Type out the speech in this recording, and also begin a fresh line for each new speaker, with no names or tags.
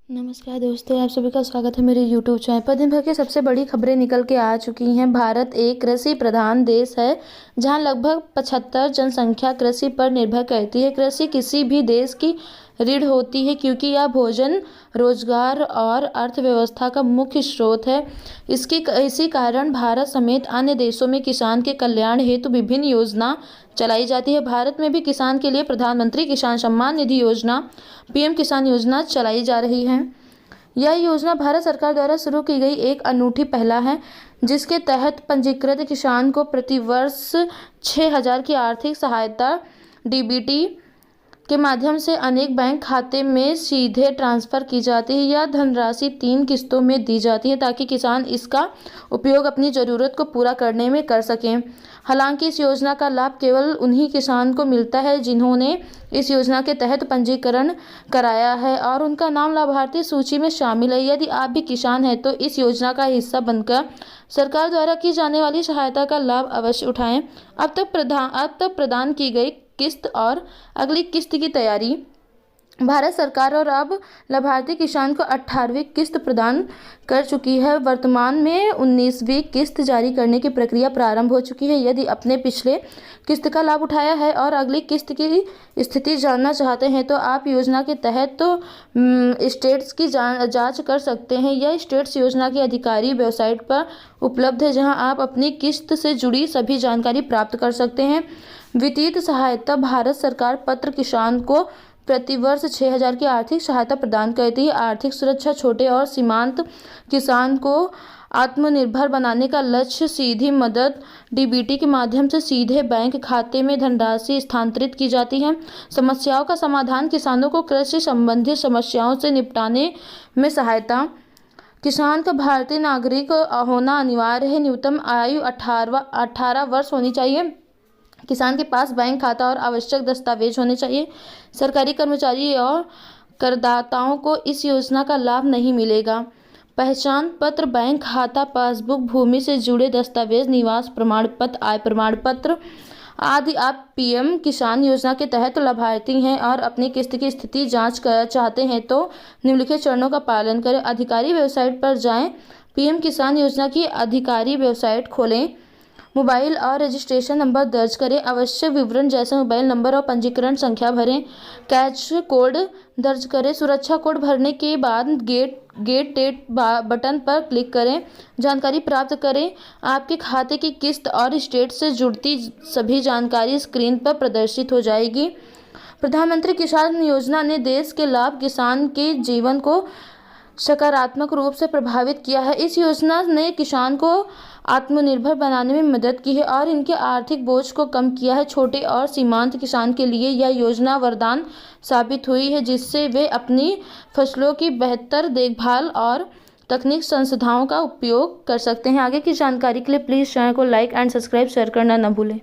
नमस्कार दोस्तों, आप सभी का स्वागत है मेरे YouTube चैनल पर। दिन भर की सबसे बड़ी खबरें निकल के आ चुकी हैं। भारत एक कृषि प्रधान देश है, जहां लगभग 75 जनसंख्या कृषि पर निर्भर करती है। कृषि किसी भी देश की रीढ़ होती है, क्योंकि यह भोजन, रोजगार और अर्थव्यवस्था का मुख्य स्रोत है। इसी कारण भारत समेत अन्य देशों में किसान के कल्याण हेतु विभिन्न योजना चलाई जाती है। भारत में भी किसान के लिए प्रधानमंत्री किसान सम्मान निधि योजना पीएम किसान योजना चलाई जा रही है। यह योजना भारत सरकार द्वारा शुरू की गई एक अनूठी पहल है, जिसके तहत पंजीकृत किसान को प्रतिवर्ष 6,000 की आर्थिक सहायता डीबीटी के माध्यम से अनेक बैंक खाते में सीधे ट्रांसफ़र की जाती है। यह धनराशि 3 किस्तों में दी जाती है, ताकि किसान इसका उपयोग अपनी ज़रूरत को पूरा करने में कर सकें। हालांकि इस योजना का लाभ केवल उन्हीं किसान को मिलता है जिन्होंने इस योजना के तहत पंजीकरण कराया है और उनका नाम लाभार्थी सूची में शामिल है। यदि आप भी किसान हैं तो इस योजना का हिस्सा बनकर सरकार द्वारा की जाने वाली सहायता का लाभ अवश्य उठाएं। अब तक प्रदान की गई किस्त और अगली किस्त की तैयारी। भारत सरकार और अब लाभार्थी किसान को 18वीं किस्त प्रदान कर चुकी है। वर्तमान में 19वीं किस्त जारी करने की प्रक्रिया प्रारंभ हो चुकी है। यदि अपने पिछले किस्त का लाभ उठाया है और अगली किस्त की स्थिति जानना चाहते हैं तो आप योजना के तहत स्टेट्स की जांच कर सकते हैं। यह स्टेट्स योजना की अधिकारी वेबसाइट पर उपलब्ध है, जहां आप अपनी किस्त से जुड़ी सभी जानकारी प्राप्त कर सकते हैं। वित्तीय सहायता। भारत सरकार पात्र किसान को प्रतिवर्ष 6,000 की आर्थिक सहायता प्रदान करती है। आर्थिक सुरक्षा। छोटे और सीमांत किसान को आत्मनिर्भर बनाने का लक्ष्य सीधी मदद डीबीटी के माध्यम से सीधे बैंक खाते में धनराशि स्थानांतरित की जाती है। समस्याओं का समाधान। किसानों को कृषि संबंधित समस्याओं से निपटाने में सहायता। किसान का भारतीय नागरिक होना अनिवार्य है। न्यूनतम आयु 18 वर्ष होनी चाहिए। किसान के पास बैंक खाता और आवश्यक दस्तावेज होने चाहिए। सरकारी कर्मचारी और करदाताओं को इस योजना का लाभ नहीं मिलेगा। पहचान पत्र, बैंक खाता, पासबुक, भूमि से जुड़े दस्तावेज, निवास प्रमाण पत्र, आय प्रमाण पत्र आदि। आप पीएम किसान योजना के तहत लाभार्थी हैं और अपनी किस्त की स्थिति जांच कर चाहते हैं तो निम्नलिखित चरणों का पालन करें। अधिकारी वेबसाइट पर जाएं। पीएम किसान योजना की अधिकारी वेबसाइट खोलें। मोबाइल और रजिस्ट्रेशन नंबर दर्ज करें। आवश्यक विवरण जैसे मोबाइल नंबर और पंजीकरण संख्या भरें। कैच कोड दर्ज करें। सुरक्षा कोड भरने के बाद गेट बटन पर क्लिक करें। जानकारी प्राप्त करें। आपके खाते की किस्त और स्टेट से जुड़ती सभी जानकारी स्क्रीन पर प्रदर्शित हो जाएगी। प्रधानमंत्री किसान योजना ने देश के लाभ किसान के जीवन को सकारात्मक रूप से प्रभावित किया है। इस योजना ने किसान को आत्मनिर्भर बनाने में मदद की है और इनके आर्थिक बोझ को कम किया है। छोटे और सीमांत किसान के लिए यह योजना वरदान साबित हुई है, जिससे वे अपनी फसलों की बेहतर देखभाल और तकनीक संसाधनों का उपयोग कर सकते हैं। आगे की जानकारी के लिए प्लीज़ चैनल को लाइक एंड सब्सक्राइब शेयर करना न भूलें।